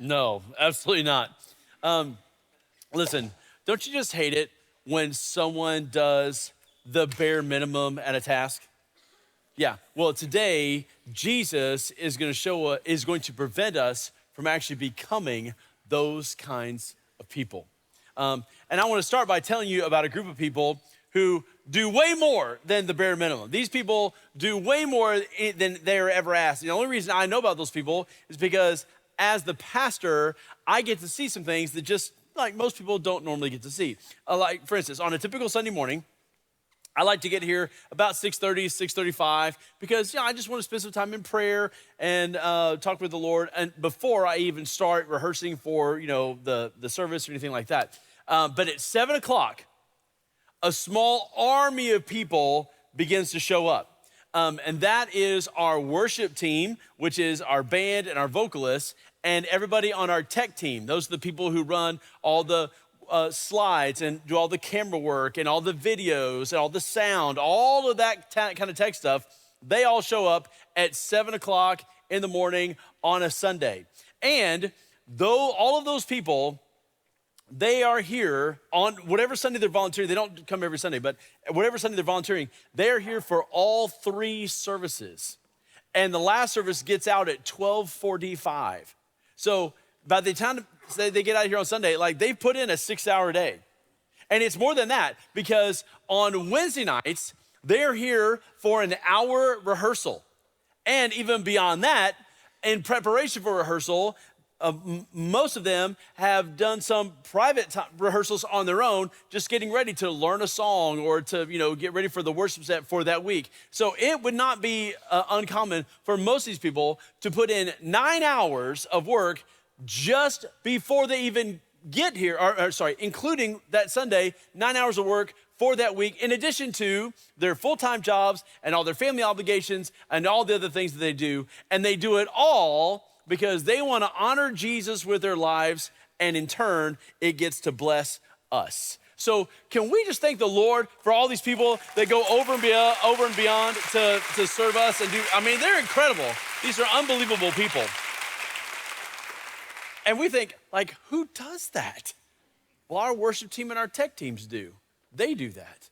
No, absolutely not. Um, Listen, don't you just hate it when someone does the bare minimum at a task? Yeah. Well, today Jesus is going to prevent us from actually becoming those kinds of people. And I want to start by telling you about a group of people who do way more than the bare minimum. These people do way more than they're ever asked. The only reason I know about those people is because as the pastor, I get to see some things that just like most people don't normally get to see. Like, for instance, on a typical Sunday morning, I like to get here about 6:30, 6:35, because I just want to spend some time in prayer and talk with the Lord, and before I even start rehearsing for the service or anything like that. But at 7 o'clock, a small army of people begins to show up. And that is our worship team, which is our band and our vocalists, and everybody on our tech team. Those are the people who run all the slides and do all the camera work and all the videos and all the sound, all of that kind of tech stuff. They all show up at 7 o'clock in the morning on a Sunday. And though all of those people, they are here on whatever Sunday they're volunteering. They don't come every Sunday, but whatever Sunday they're volunteering, they are here for all three services. And the last service gets out at 12:45. So by the time they get out of here on Sunday, like they've put in a 6-hour day. And it's more than that, because on Wednesday nights, they're here for an hour rehearsal. And even beyond that, in preparation for rehearsal, most of them have done some private rehearsals on their own, just getting ready to learn a song or to get ready for the worship set for that week. So it would not be uncommon for most of these people to put in 9 hours of work just before they even get here, including that Sunday, 9 hours of work for that week, in addition to their full-time jobs and all their family obligations and all the other things that they do. And they do it all because they want to honor Jesus with their lives, and in turn, it gets to bless us. So can we just thank the Lord for all these people that go over and beyond to serve us and do, they're incredible. These are unbelievable people. And we think, like, who does that? Well, our worship team and our tech teams do. They do that.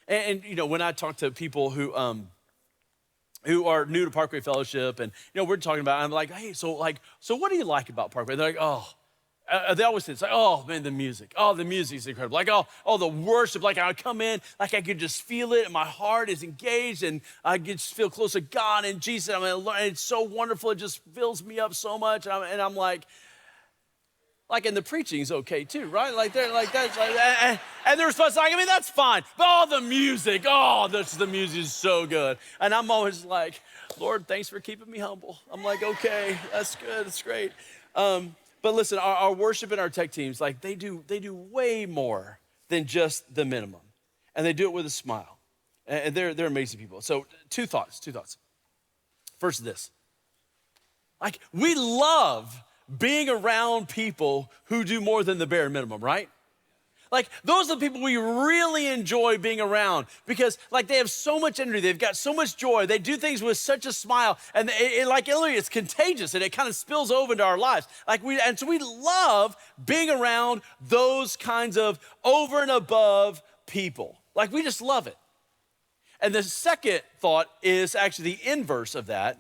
And when I talk to people who are new to Parkway Fellowship, and we're talking about, I'm like, hey, so what do you like about Parkway? They're like, they always say, it's like, oh man, the music. Oh, the music's incredible. Like, oh, the worship. Like, I come in, like I could just feel it, and my heart is engaged, and I just feel close to God and Jesus. It's so wonderful. It just fills me up so much. And I'm like, and the preaching's okay too, right? Like they're like that's like, and the response, that's fine. But the music, the music is so good. And I'm always like, Lord, thanks for keeping me humble. I'm like, okay, that's good, that's great. But listen, our worship and our tech teams, like they do way more than just the minimum, and they do it with a smile. And they're amazing people. So two thoughts. First is this: like we love being around people who do more than the bare minimum, right? Like those are the people we really enjoy being around, because like they have so much energy, they've got so much joy, they do things with such a smile, and it's contagious, and it kind of spills over into our lives. So we love being around those kinds of over and above people. Like we just love it. And the second thought is actually the inverse of that,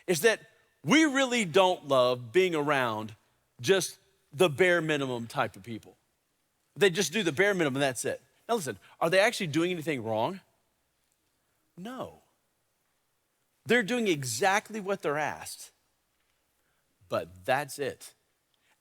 is that we really don't love being around just the bare minimum type of people. They just do the bare minimum and that's it. Now listen, are they actually doing anything wrong? No. They're doing exactly what they're asked, but that's it.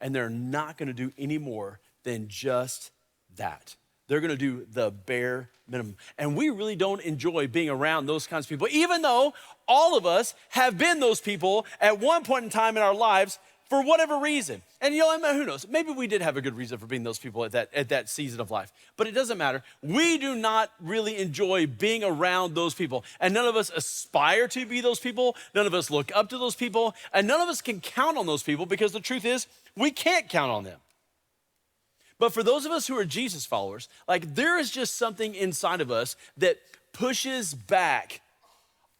And they're not gonna do any more than just that. They're gonna do the bare minimum. And we really don't enjoy being around those kinds of people, even though all of us have been those people at one point in time in our lives for whatever reason. And who knows, maybe we did have a good reason for being those people at that season of life, but it doesn't matter. We do not really enjoy being around those people. And none of us aspire to be those people. None of us look up to those people. And none of us can count on those people, because the truth is, we can't count on them. But for those of us who are Jesus followers, like there is just something inside of us that pushes back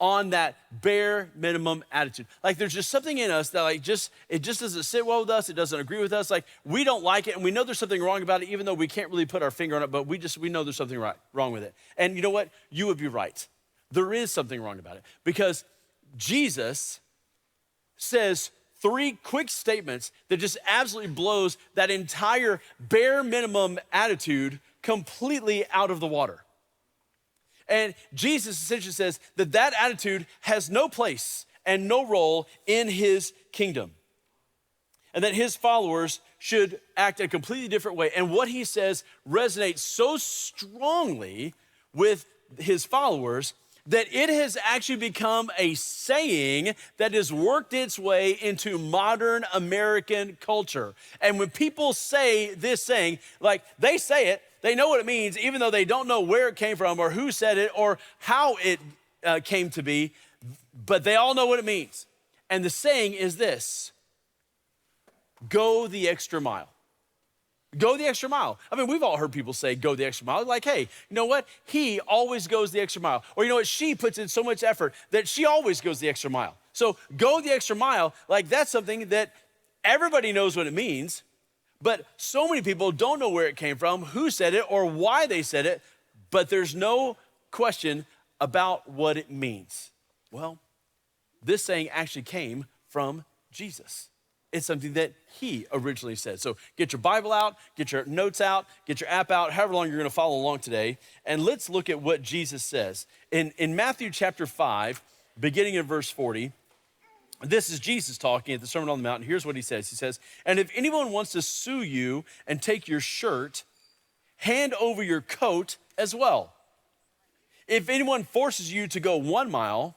on that bare minimum attitude. Like there's just something in us that it just doesn't sit well with us. It doesn't agree with us. Like we don't like it and we know there's something wrong about it, even though we can't really put our finger on it, but we know there's something wrong with it. And you know what? You would be right. There is something wrong about it because Jesus says 3 quick statements that just absolutely blows that entire bare minimum attitude completely out of the water. And Jesus essentially says that attitude has no place and no role in his kingdom. And that his followers should act a completely different way. And what he says resonates so strongly with his followers that it has actually become a saying that has worked its way into modern American culture. And when people say this saying, like they say it, they know what it means, even though they don't know where it came from or who said it or how it came to be, but they all know what it means. And the saying is this: go the extra mile. Go the extra mile. I mean, we've all heard people say, go the extra mile. Like, hey, you know what? He always goes the extra mile. Or you know what? She puts in so much effort that she always goes the extra mile. So go the extra mile, like that's something that everybody knows what it means, but so many people don't know where it came from, who said it, or why they said it, but there's no question about what it means. Well, this saying actually came from Jesus. It's something that he originally said. So get your Bible out, get your notes out, get your app out, however long you're gonna follow along today, and let's look at what Jesus says. In Matthew chapter 5, beginning in verse 40, this is Jesus talking at the Sermon on the Mount. Here's what he says. He says, and if anyone wants to sue you and take your shirt, hand over your coat as well. If anyone forces you to go 1 mile,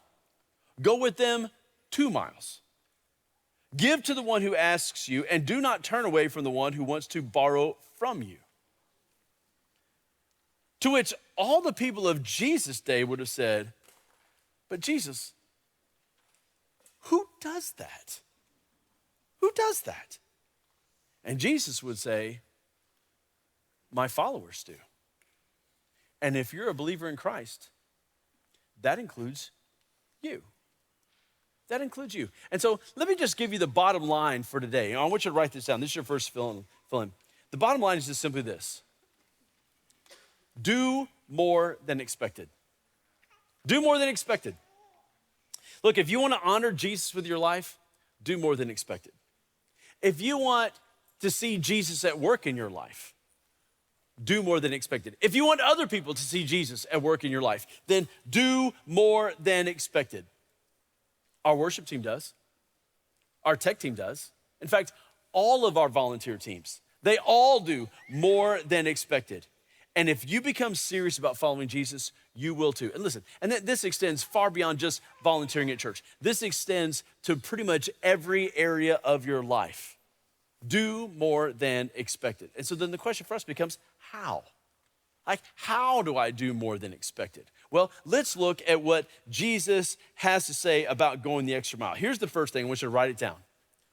go with them 2 miles. Give to the one who asks you, and do not turn away from the one who wants to borrow from you. To which all the people of Jesus' day would have said, but Jesus, who does that? Who does that? And Jesus would say, my followers do. And if you're a believer in Christ, that includes you. That includes you. And so let me just give you the bottom line for today. I want you to write this down. This is your first fill in. The bottom line is just simply this: do more than expected. Do more than expected. Look, if you want to honor Jesus with your life, do more than expected. If you want to see Jesus at work in your life, do more than expected. If you want other people to see Jesus at work in your life, then do more than expected. Our worship team does. Our tech team does. In fact, all of our volunteer teams, they all do more than expected. And if you become serious about following Jesus, you will too. And listen, and this extends far beyond just volunteering at church. This extends to pretty much every area of your life. Do more than expected. And so then the question for us becomes, how? Like, how do I do more than expected? Well, let's look at what Jesus has to say about going the extra mile. Here's the first thing. I want you to write it down.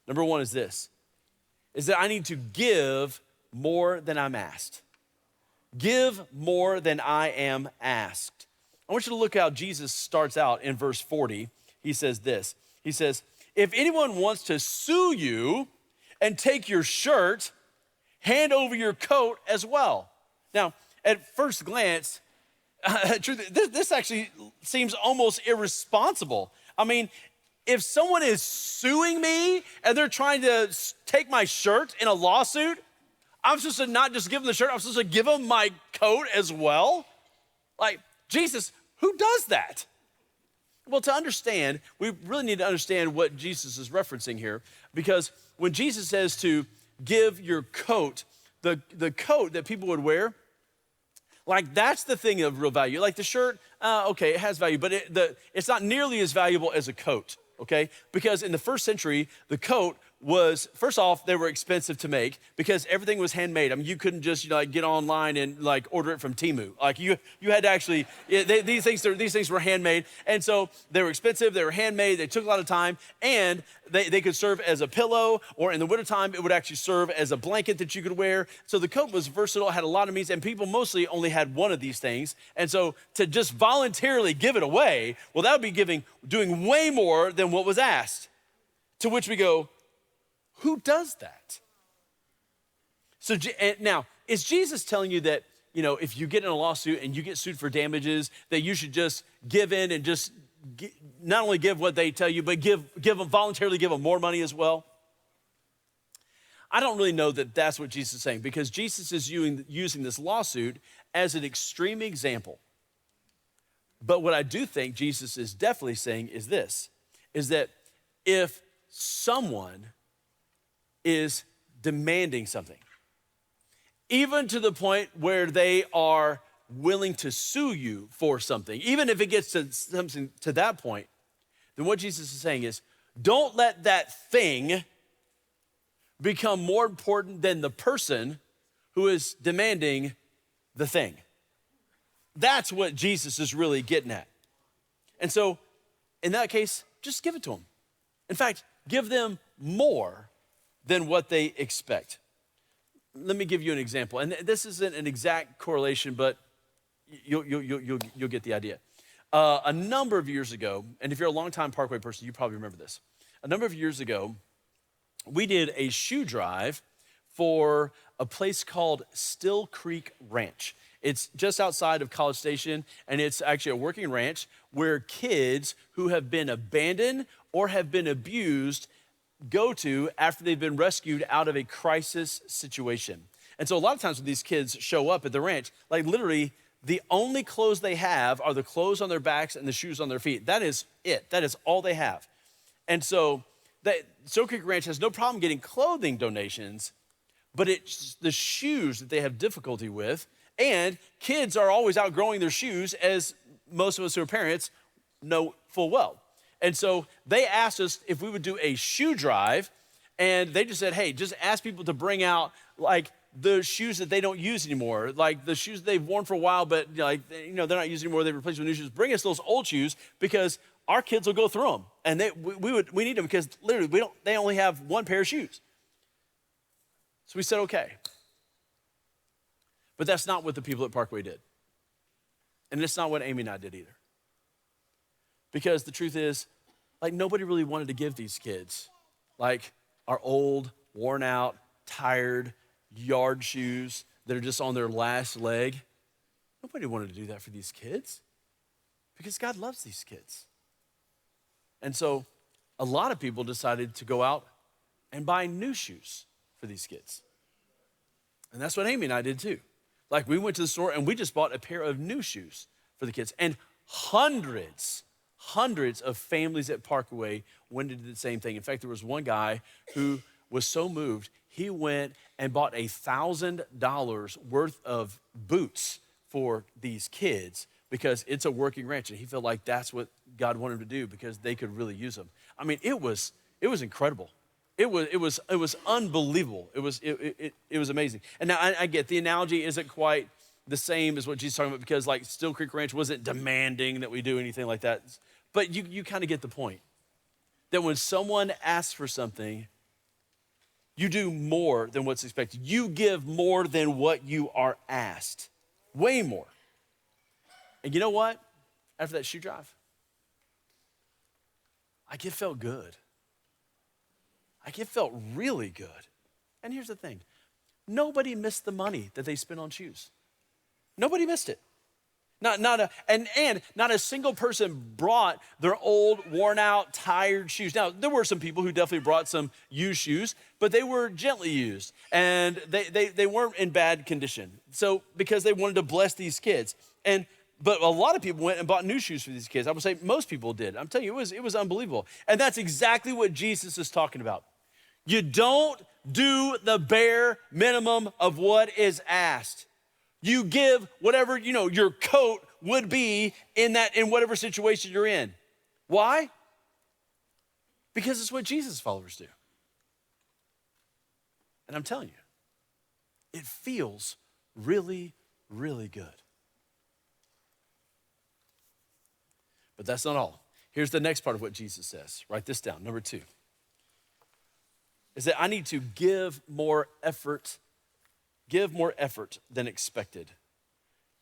Number one is this, is that I need to give more than I'm asked. Give more than I am asked. I want you to look how Jesus starts out in verse 40. He says this. He says, if anyone wants to sue you and take your shirt, hand over your coat as well. Now, at first glance, this actually seems almost irresponsible. I mean, if someone is suing me and they're trying to take my shirt in a lawsuit, I'm supposed to not just give them the shirt, I'm supposed to give them my coat as well? Like, Jesus, who does that? Well, to understand, we really need to understand what Jesus is referencing here, because when Jesus says to give your coat, the coat that people would wear, like that's the thing of real value. Like the shirt, okay, it has value, but it's not nearly as valuable as a coat, okay? Because in the first century, the coat was, first off, they were expensive to make because everything was handmade. I mean, you couldn't just like get online and like order it from Temu. Like you had to actually, these things were handmade. And so they were expensive, they were handmade, they took a lot of time, and they could serve as a pillow, or in the wintertime, it would actually serve as a blanket that you could wear. So the coat was versatile, had a lot of means, and people mostly only had one of these things. And so to just voluntarily give it away, well, that would be doing way more than what was asked. To which we go, who does that? So now, is Jesus telling you that, if you get in a lawsuit and you get sued for damages, that you should just give in and just not only give what they tell you, but voluntarily give them more money as well? I don't really know that that's what Jesus is saying, because Jesus is using this lawsuit as an extreme example. But what I do think Jesus is definitely saying is this, is that if someone is demanding something, even to the point where they are willing to sue you for something, even if it gets to something to that point, then what Jesus is saying is, don't let that thing become more important than the person who is demanding the thing. That's what Jesus is really getting at. And so in that case, just give it to them. In fact, give them more than what they expect. Let me give you an example. And this isn't an exact correlation, but you'll get the idea. A number of years ago, and if you're a longtime Parkway person, you probably remember this. A number of years ago, we did a shoe drive for a place called Still Creek Ranch. It's just outside of College Station, and it's actually a working ranch where kids who have been abandoned or have been abused go to after they've been rescued out of a crisis situation. And so a lot of times when these kids show up at the ranch, like literally the only clothes they have are the clothes on their backs and the shoes on their feet. That is it. That is all they have. And so Still Creek Ranch has no problem getting clothing donations, but it's the shoes that they have difficulty with. And kids are always outgrowing their shoes, as most of us who are parents know full well. And so they asked us if we would do a shoe drive, and they just said, hey, just ask people to bring out like the shoes that they don't use anymore, like the shoes they've worn for a while, but they're not using anymore, they replace with new shoes. Bring us those old shoes because our kids will go through them, and we need them because literally they only have one pair of shoes. So we said, okay. But that's not what the people at Parkway did. And it's not what Amy and I did either. Because the truth is, like, nobody really wanted to give these kids, like, our old, worn out, tired yard shoes that are just on their last leg. Nobody wanted to do that for these kids because God loves these kids. And so a lot of people decided to go out and buy new shoes for these kids. And that's what Amy and I did too. Like, we went to the store and we just bought a pair of new shoes for the kids. And hundreds of families at Parkway went and did the same thing. In fact, there was one guy who was so moved, he went and bought $1,000 worth of boots for these kids because it's a working ranch, and he felt like that's what God wanted him to do because they could really use them. I mean, it was incredible. It was unbelievable. It was amazing. And now I get the analogy isn't quite the same as what Jesus is talking about because like Still Creek Ranch wasn't demanding that we do anything like that. But you kind of get the point. That when someone asks for something, you do more than what's expected. You give more than what you are asked. Way more. And you know what? After that shoe drive, it felt good. It felt really good. And here's the thing. Nobody missed the money that they spent on shoes. Nobody missed it. Not a single person brought their old, worn out, tired shoes. Now, there were some people who definitely brought some used shoes, but they were gently used and they weren't in bad condition. So, because they wanted to bless these kids. But a lot of people went and bought new shoes for these kids. I would say most people did. I'm telling you, it was unbelievable. And that's exactly what Jesus is talking about. You don't do the bare minimum of what is asked. You give whatever, your coat would be in whatever situation you're in. Why? Because it's what Jesus followers do. And I'm telling you, it feels really, really good. But that's not all. Here's the next part of what Jesus says. Write this down. Number 2 is that I need to give more effort than expected.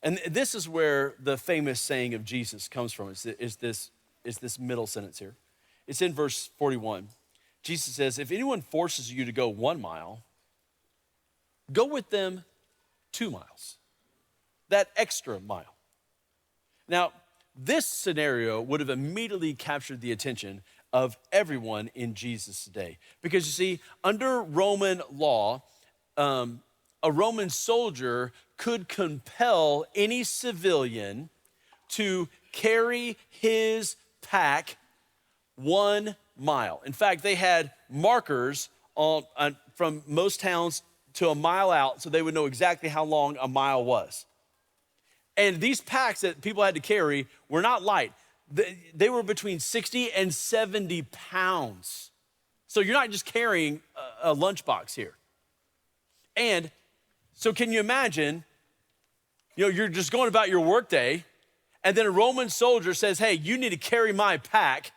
And this is where the famous saying of Jesus comes from. Is this middle sentence here. It's in verse 41. Jesus says, if anyone forces you to go 1 mile, go with them 2 miles, that extra mile. Now, this scenario would have immediately captured the attention of everyone in Jesus' day. Because you see, under Roman law, a Roman soldier could compel any civilian to carry his pack 1 mile. In fact, they had markers from most towns to a mile out so they would know exactly how long a mile was. And these packs that people had to carry were not light. They were between 60 and 70 pounds. So you're not just carrying a lunchbox here. And so can you imagine, you're just going about your workday, and then a Roman soldier says, hey, you need to carry my pack,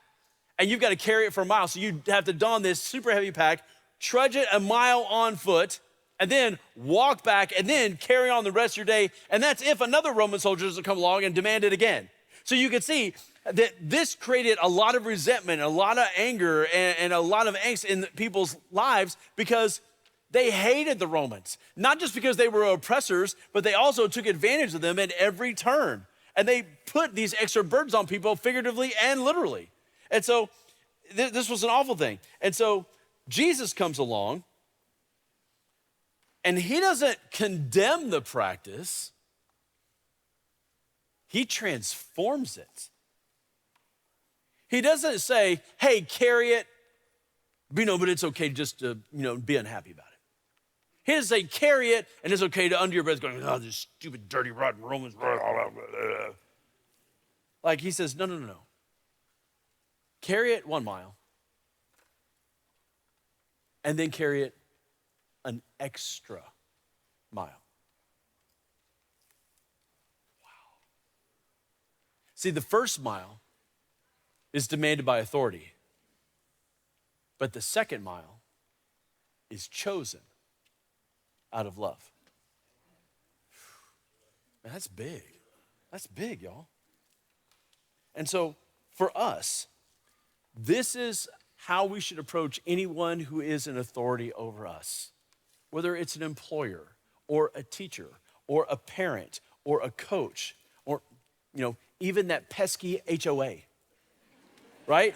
and you've got to carry it for a mile. So you have to don this super heavy pack, trudge it a mile on foot, and then walk back, and then carry on the rest of your day. And that's if another Roman soldier doesn't come along and demand it again. So you can see that this created a lot of resentment, a lot of anger, and a lot of angst in people's lives because they hated the Romans. Not just because they were oppressors, but they also took advantage of them at every turn. And they put these extra burdens on people figuratively and literally. And so this was an awful thing. And so Jesus comes along, and he doesn't condemn the practice. He transforms it. He doesn't say, hey, carry it, but it's okay just to, be unhappy about it. He doesn't say, carry it, and it's okay to under your breath going, oh, this stupid, dirty, rotten Romans. Like he says, no. Carry it 1 mile, and then carry it an extra mile. Wow. See, the first mile is demanded by authority, but the second mile is chosen out of love. Man, that's big. That's big, y'all. And so for us, this is how we should approach anyone who is an authority over us, whether it's an employer or a teacher or a parent or a coach or, even that pesky HOA, right?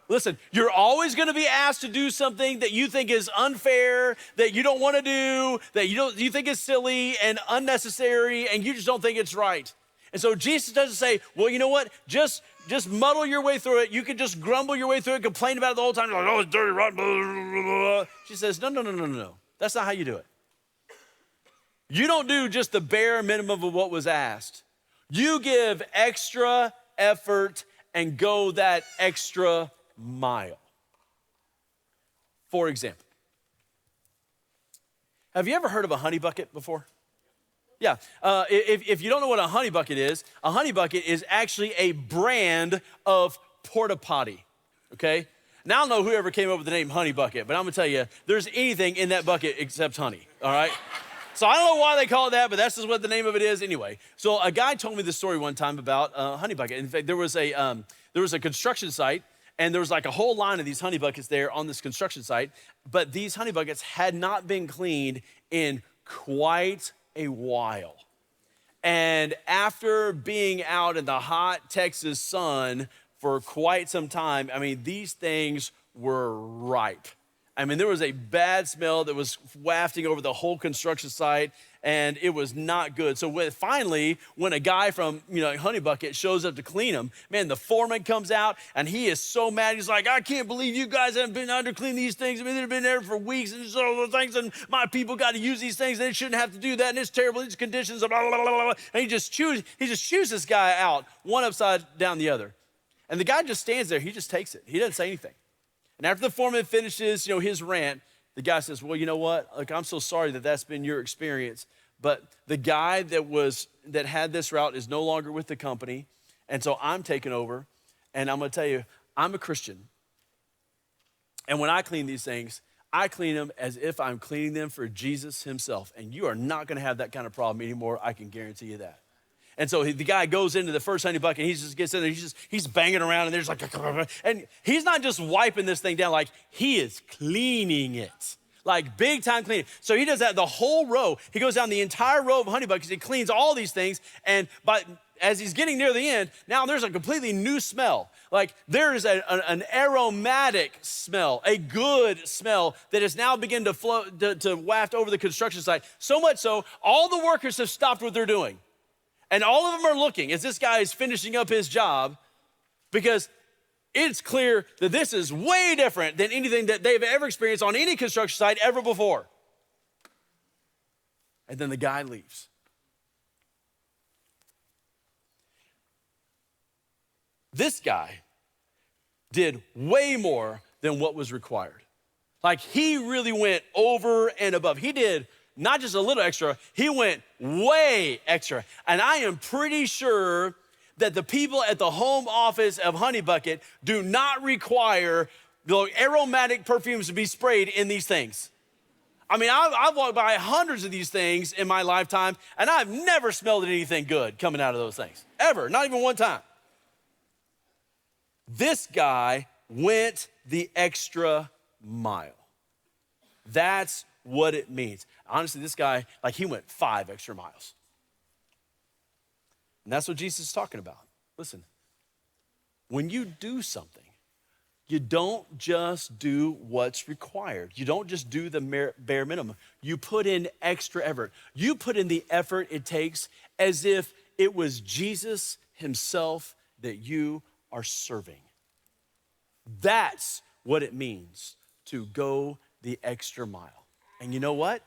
Listen, you're always gonna be asked to do something that you think is unfair, that you don't wanna do, that you think is silly and unnecessary, and you just don't think it's right. And so Jesus doesn't say, well, you know what? Just muddle your way through it. You can just grumble your way through it, complain about it the whole time. You're like, oh, it's dirty, rotten, blah, blah, blah. She says, no. That's not how you do it. You don't do just the bare minimum of what was asked. You give extra effort and go that extra mile. For example, have you ever heard of a honey bucket before? Yeah, if you don't know what a honey bucket is actually a brand of porta potty, okay? Now, I don't know whoever came up with the name honey bucket, but I'm gonna tell you, there's anything in that bucket except honey, all right? So I don't know why they call it that, but that's just what the name of it is anyway. So a guy told me this story one time about a honey bucket. In fact, there was a construction site, and there was like a whole line of these honey buckets there on this construction site, but these honey buckets had not been cleaned in quite a while. And after being out in the hot Texas sun for quite some time, these things were ripe. There was a bad smell that was wafting over the whole construction site, and it was not good. So when a guy from Honey Bucket shows up to clean them, man, the foreman comes out, and he is so mad. He's like, I can't believe you guys haven't been under clean these things. They've been there for weeks, and all those things, and my people got to use these things, and they shouldn't have to do that, and it's terrible, these conditions, blah, blah, blah, blah. And he just chews this guy out, one upside down the other. And the guy just stands there. He just takes it. He doesn't say anything. And after the foreman finishes, his rant, the guy says, well, you know what? Like, I'm so sorry that that's been your experience, but the guy that had this route is no longer with the company, and so I'm taking over, and I'm gonna tell you, I'm a Christian, and when I clean these things, I clean them as if I'm cleaning them for Jesus himself, and you are not gonna have that kind of problem anymore, I can guarantee you that. And so the guy goes into the first honey bucket, and he just gets in there, he's banging around, and there's like, and he's not just wiping this thing down, like he is cleaning it. Like big time cleaning. So he does that the whole row. He goes down the entire row of honey buckets. He cleans all these things. And as he's getting near the end, now there's a completely new smell. Like there's an aromatic smell, a good smell that is now beginning to flow, to waft over the construction site. So much so, all the workers have stopped what they're doing. And all of them are looking as this guy is finishing up his job, because it's clear that this is way different than anything that they've ever experienced on any construction site ever before. And then the guy leaves. This guy did way more than what was required. Like he really went over and above. He did not just a little extra, he went way extra. And I am pretty sure that the people at the home office of Honey Bucket do not require the aromatic perfumes to be sprayed in these things. I mean, I've walked by hundreds of these things in my lifetime, and I've never smelled anything good coming out of those things, ever, not even one time. This guy went the extra mile. That's what it means. Honestly, this guy, like he went 5 extra miles. And that's what Jesus is talking about. Listen, when you do something, you don't just do what's required. You don't just do the bare minimum. You put in extra effort. You put in the effort it takes as if it was Jesus himself that you are serving. That's what it means to go the extra mile. And you know what?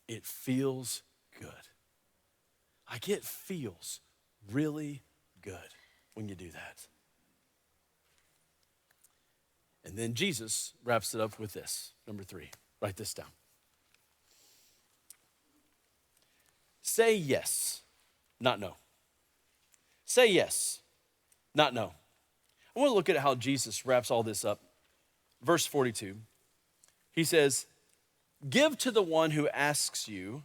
It feels good. Like it feels really good when you do that. And then Jesus wraps it up with this, number 3. Write this down. Say yes, not no. Say yes, not no. I want to look at how Jesus wraps all this up. Verse 42, he says, give to the one who asks you,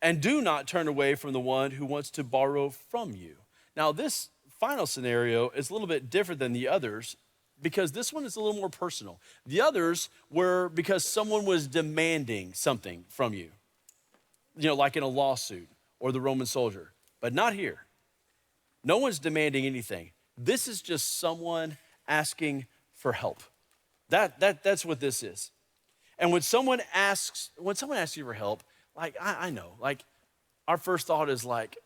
and do not turn away from the one who wants to borrow from you. Now, this final scenario is a little bit different than the others because this one is a little more personal. The others were because someone was demanding something from you, like in a lawsuit or the Roman soldier, but not here. No one's demanding anything. This is just someone asking for help. That's what this is. And when someone asks you for help, like, I know, like, our first thought is like,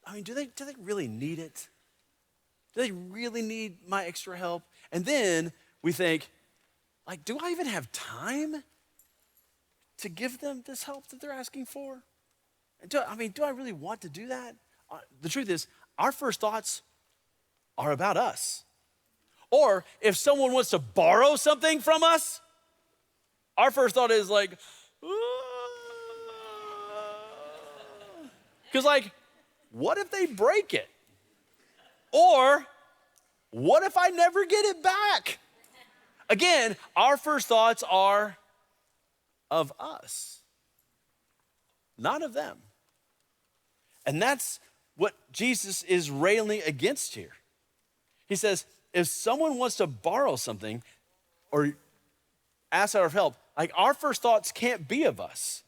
I mean, do they really need it? Do they really need my extra help? And then we think, like, do I even have time to give them this help that they're asking for? Do I really want to do that? The truth is, our first thoughts are about us. Or if someone wants to borrow something from us, our first thought is like, because like, what if they break it? Or what if I never get it back? Again, our first thoughts are of us, not of them. And that's what Jesus is railing against here. He says, if someone wants to borrow something or ask our help, like our first thoughts can't be of us.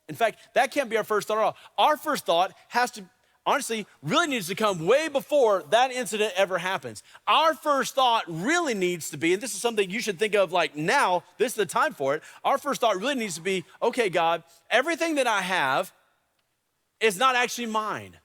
In fact, that can't be our first thought at all. Our first thought has to, honestly, really needs to come way before that incident ever happens. Our first thought really needs to be, and this is something you should think of like now, this is the time for it. Our first thought really needs to be, okay, God, everything that I have is not actually mine.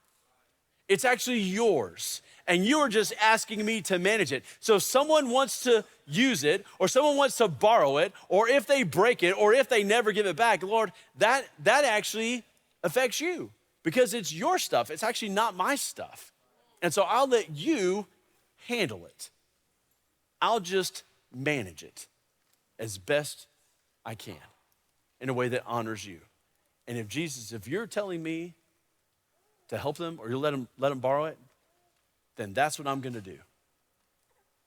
It's actually yours. And you are just asking me to manage it. So if someone wants to use it, or someone wants to borrow it, or if they break it, or if they never give it back, Lord, that actually affects you because it's your stuff. It's actually not my stuff. And so I'll let you handle it. I'll just manage it as best I can in a way that honors you. And if you're telling me to help them or you let them borrow it, then that's what I'm gonna do.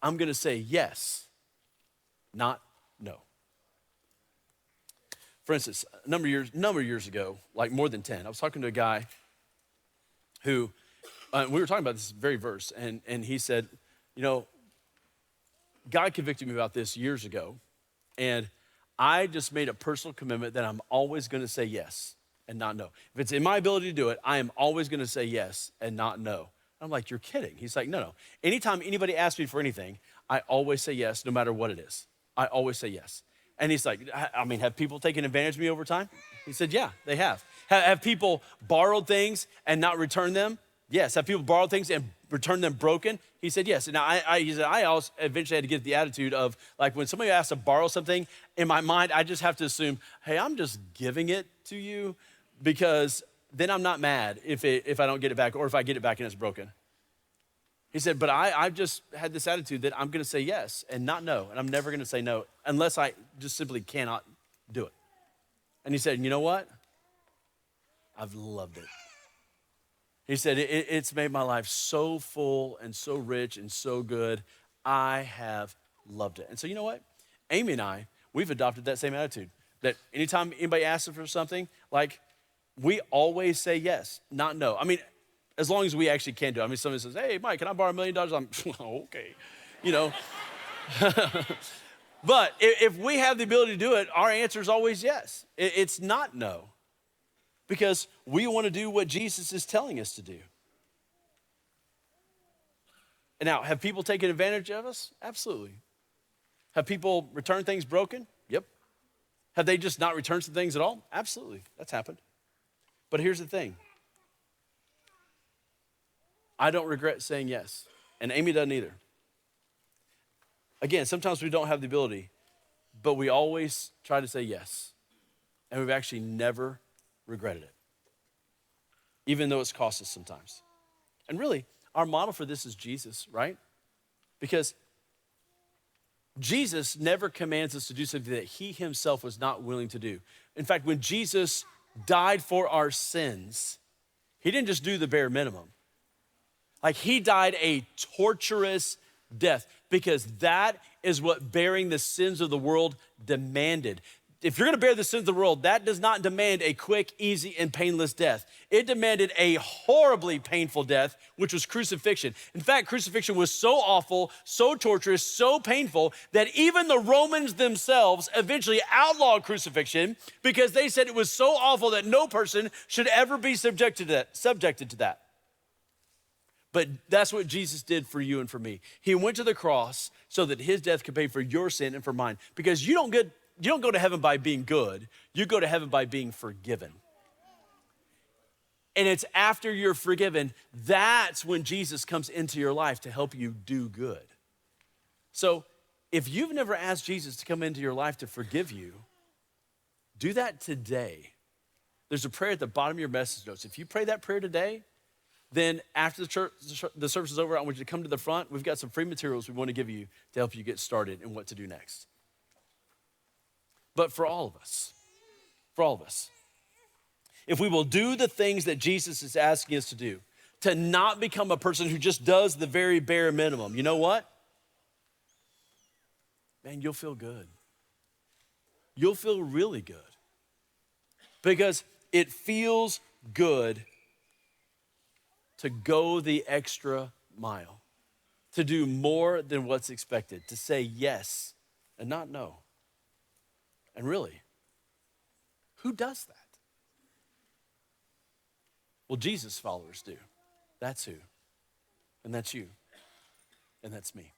I'm gonna say yes, not no. For instance, a number of years ago, like more than 10, I was talking to a guy who, we were talking about this very verse, and he said, God convicted me about this years ago, and I just made a personal commitment that I'm always gonna say yes and not no. If it's in my ability to do it, I am always gonna say yes and not no. I'm like, you're kidding. He's like, no. Anytime anybody asks me for anything, I always say yes, no matter what it is. I always say yes. And he's like, have people taken advantage of me over time? He said, yeah, they have. Have people borrowed things and not returned them? Yes. Have people borrowed things and returned them broken? He said, yes. And he said, I also eventually had to get the attitude of, like, when somebody asks to borrow something, in my mind, I just have to assume, hey, I'm just giving it to you, because then I'm not mad if I don't get it back, or if I get it back and it's broken. He said, but I've just had this attitude that I'm gonna say yes and not no, and I'm never gonna say no unless I just simply cannot do it. And he said, you know what? I've loved it. He said, it's made my life so full and so rich and so good. I have loved it. And so you know what? Amy and I, we've adopted that same attitude, that anytime anybody asks us for something, like, we always say yes, not no. I mean, as long as we actually can do it. I mean, somebody says, hey, Mike, can I borrow $1 million? I'm, okay, But if we have the ability to do it, our answer is always yes. It's not no, because we want to do what Jesus is telling us to do. And now, have people taken advantage of us? Absolutely. Have people returned things broken? Yep. Have they just not returned some things at all? Absolutely, that's happened. But here's the thing. I don't regret saying yes, and Amy doesn't either. Again, sometimes we don't have the ability, but we always try to say yes, and we've actually never regretted it, even though it's cost us sometimes. And really, our model for this is Jesus, right? Because Jesus never commands us to do something that he himself was not willing to do. In fact, when Jesus died for our sins, he didn't just do the bare minimum. Like, he died a torturous death, because that is what bearing the sins of the world demanded. If you're gonna bear the sins of the world, that does not demand a quick, easy, and painless death. It demanded a horribly painful death, which was crucifixion. In fact, crucifixion was so awful, so torturous, so painful, that even the Romans themselves eventually outlawed crucifixion, because they said it was so awful that no person should ever be subjected to that. But that's what Jesus did for you and for me. He went to the cross so that his death could pay for your sin and for mine. Because you don't go to heaven by being good. You go to heaven by being forgiven. And it's after you're forgiven, that's when Jesus comes into your life to help you do good. So if you've never asked Jesus to come into your life to forgive you, do that today. There's a prayer at the bottom of your message notes. If you pray that prayer today, then after the service is over, I want you to come to the front. We've got some free materials we want to give you to help you get started and what to do next. But for all of us, if we will do the things that Jesus is asking us to do, to not become a person who just does the very bare minimum, you know what? Man, you'll feel good. You'll feel really good. Because it feels good to go the extra mile, to do more than what's expected, to say yes and not no. And really, who does that? Well, Jesus followers do. That's who. And that's you. And that's me.